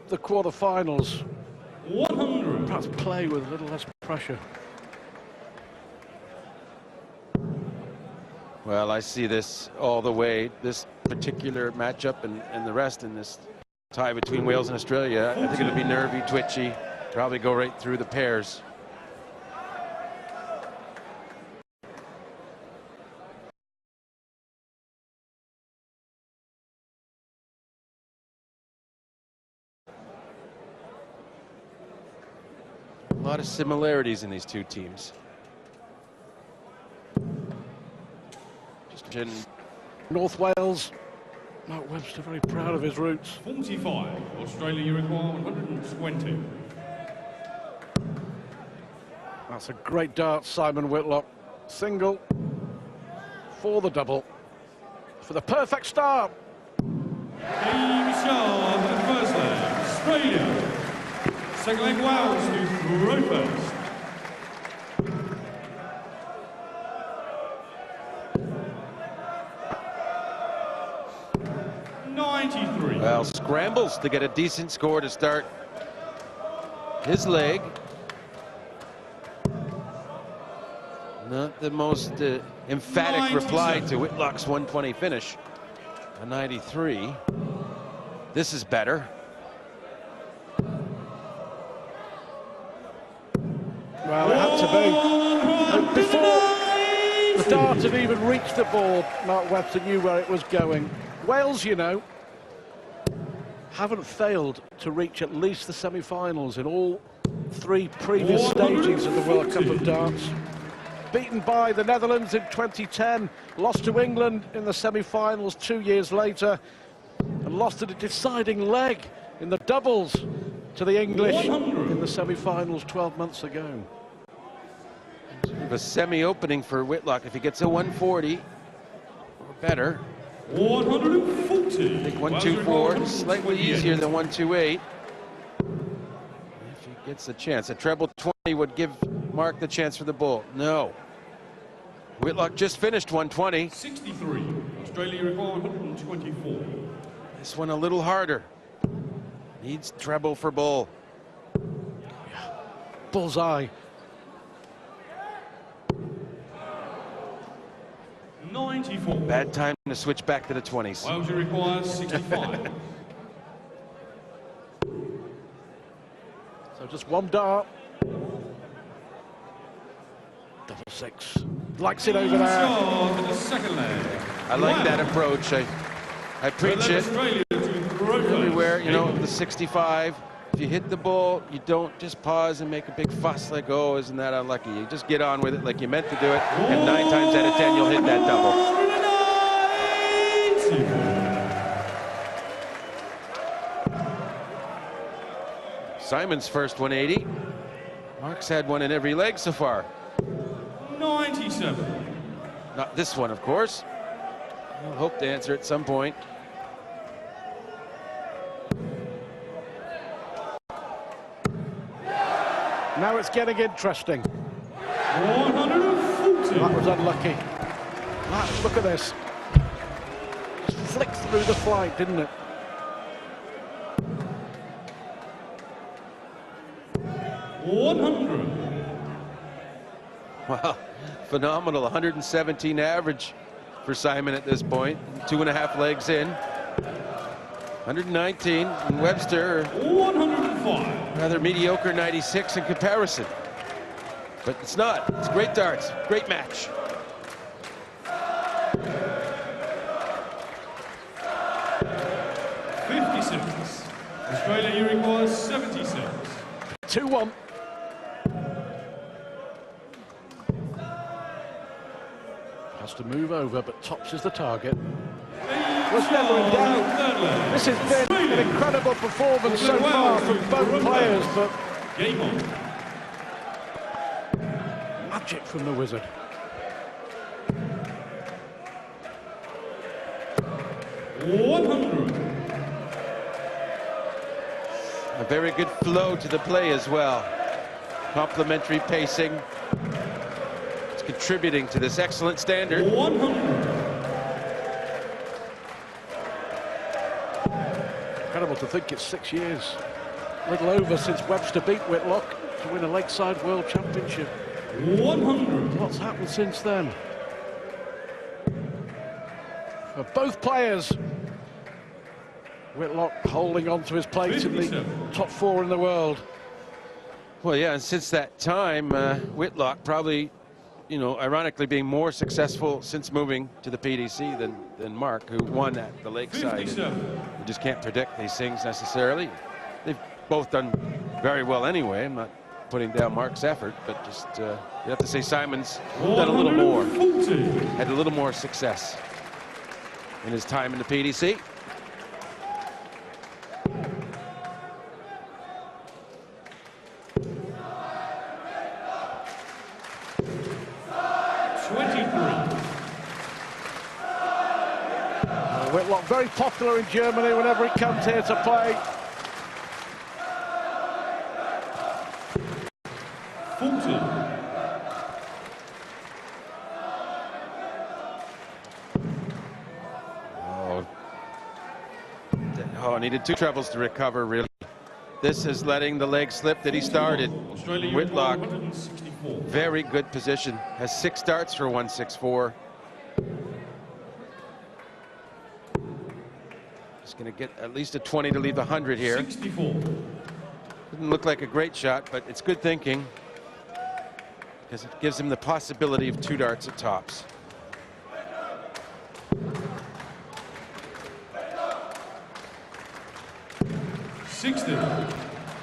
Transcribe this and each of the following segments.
the quarterfinals. 100. Perhaps play with a little less pressure. Well, I see this all the way, this particular matchup and the rest in this tie between Wales and Australia. I think it'll be nervy, twitchy, probably go right through the pairs. A lot of similarities in these two teams. Just in North Wales, Mark Webster very proud of his roots. 45. Australia, you require 120. That's a great dart, Simon Whitlock. Single for the double. For the perfect start. Game shot for the first leg. Australia. Second leg, Wales to throw first. Well, scrambles to get a decent score to start his leg. Not the most emphatic reply to Whitlock's 120 finish. A 93. This is better. Well, it had to be. Before the dart had even reached the board, Mark Webster knew where it was going. Wales, you know, haven't failed to reach at least the semi-finals in all three previous stages of the World Cup of Darts. Beaten by the Netherlands in 2010, lost to England in the semi-finals 2 years later, and lost at a deciding leg in the doubles to the English in the semi-finals 12 months ago. A semi-opening for Whitlock if he gets a 140 or better. 140. I think 124, slightly easier than 128. If he gets a chance, a treble 20 would give Mark the chance for the bull. No. Whitlock just finished 120. 63. Australia require 124. This one a little harder. Needs treble for bull. Bullseye. 94. Bad time to switch back to the 20s. Wales requires 65. So just one dart. Double six. Likes it over there. For the second leg. I like that approach. I preach it everywhere, you know, the 65. If you hit the bull, you don't just pause and make a big fuss like, oh, isn't that unlucky? You just get on with it like you meant to do it, and 9 times out of 10 you'll hit that double. Simon's first 180. Mark's had one in every leg so far. 97. Not this one, of course. I'll hope to answer at some point. Now it's getting interesting. 140. That was unlucky. Look at this. Just flicked through the flight, didn't it? Wow, phenomenal. 117 average for Simon at this point. 2.5 legs in. 119, and Webster 105. Rather mediocre 96 in comparison. But it's not. It's great darts. Great match. Australia, you require 76. 2-1. Has to move over, but tops is the target. Was never in doubt. This has been an incredible performance so far from both players, but game on. Magic from the Wizard. A very good flow to the play as well. Complementary pacing. It's contributing to this excellent standard. 100. Incredible to think it's 6 years. A little over since Webster beat Whitlock to win a Lakeside World Championship. 100. What's happened since then? For both players, Whitlock holding on to his place in the top 4 in the world. Well, yeah, and since that time, Whitlock probably, you know, ironically being more successful since moving to the PDC than Mark, who won at the Lakeside. You just can't predict these things necessarily. They've both done very well anyway. I'm not putting down Mark's effort, but just you have to say Simon's done a little more, had a little more success in his time in the PDC. Whitlock very popular in Germany whenever he comes here to play. 40. Oh, needed 2 trebles to recover, really. This is letting the leg slip that he started. Whitlock, very good position. Has 6 starts for 164. He's going to get at least a 20 to leave the 100 here. 64. Didn't look like a great shot, but it's good thinking because it gives him the possibility of 2 darts at tops.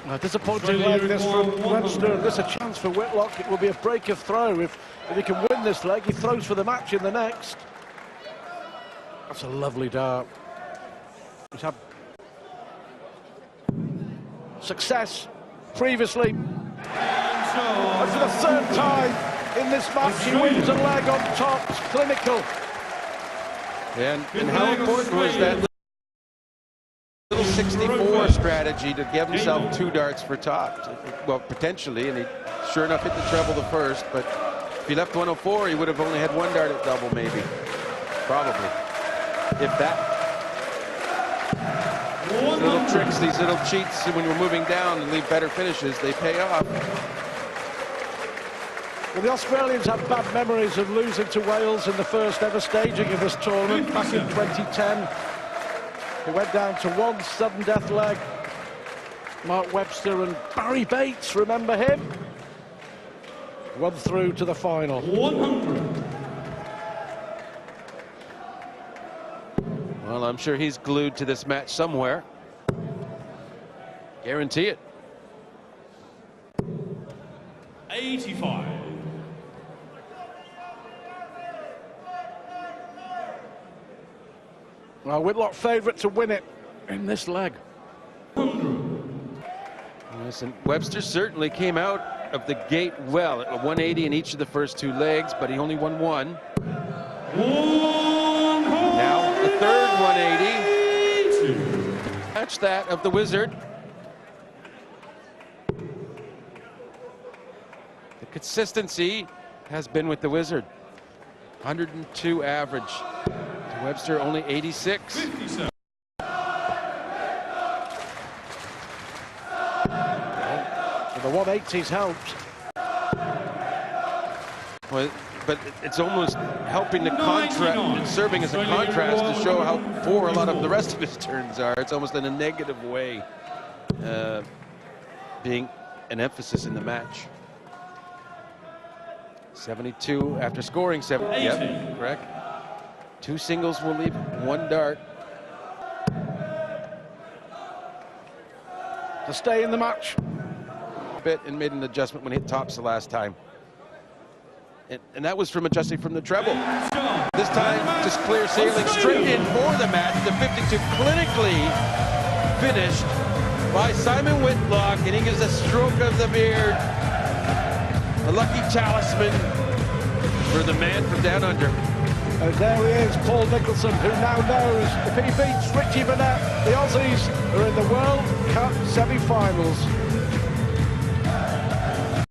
A disappointing leg this from Webster, and this a chance for Whitlock. It will be a break of throw. If he can win this leg, he throws for the match in the next. That's a lovely dart. He's had success previously. And for the 3rd time in this match, he wins a leg on top. It's clinical. And how important was that little 64 strategy to give himself 2 darts for tops? Well, potentially, and he sure enough hit the treble the first, but if he left 104, he would have only had 1 dart at double, maybe. Probably. If that. These little tricks, these little cheats, when you're moving down and leave better finishes, they pay off. Well, the Australians have bad memories of losing to Wales in the first ever staging of this tournament back in 2010. It went down to 1 sudden death leg. Mark Webster and Barry Bates, remember him? Won through to the final. 100. Well, I'm sure he's glued to this match somewhere. Guarantee it. 85. Well, Whitlock favourite to win it in this leg. Listen, Webster certainly came out of the gate well at 180 in each of the first 2 legs, but he only won 1. Now the 3rd 180. Match that of the Wizard. The consistency has been with the Wizard. 102 average. To Webster only 86. 57. The 180s helped. Well, but it's almost helping the contrast, serving as a contrast to show how poor a lot of the rest of his turns are. It's almost in a negative way, being an emphasis in the match. 72 after scoring 7. Yep, correct. 2 singles will leave 1 dart. To stay in the match. Bit and made an adjustment when he hit tops the last time. And that was from adjusting from the treble. This time, just clear sailing straight in for the match. The 52 clinically finished by Simon Whitlock, and he gives a stroke of the beard. A lucky talisman for the man from down under. And there he is, Paul Nicholson, who now knows if he beats Richie Burnett, the Aussies are in the World Cup semi-finals.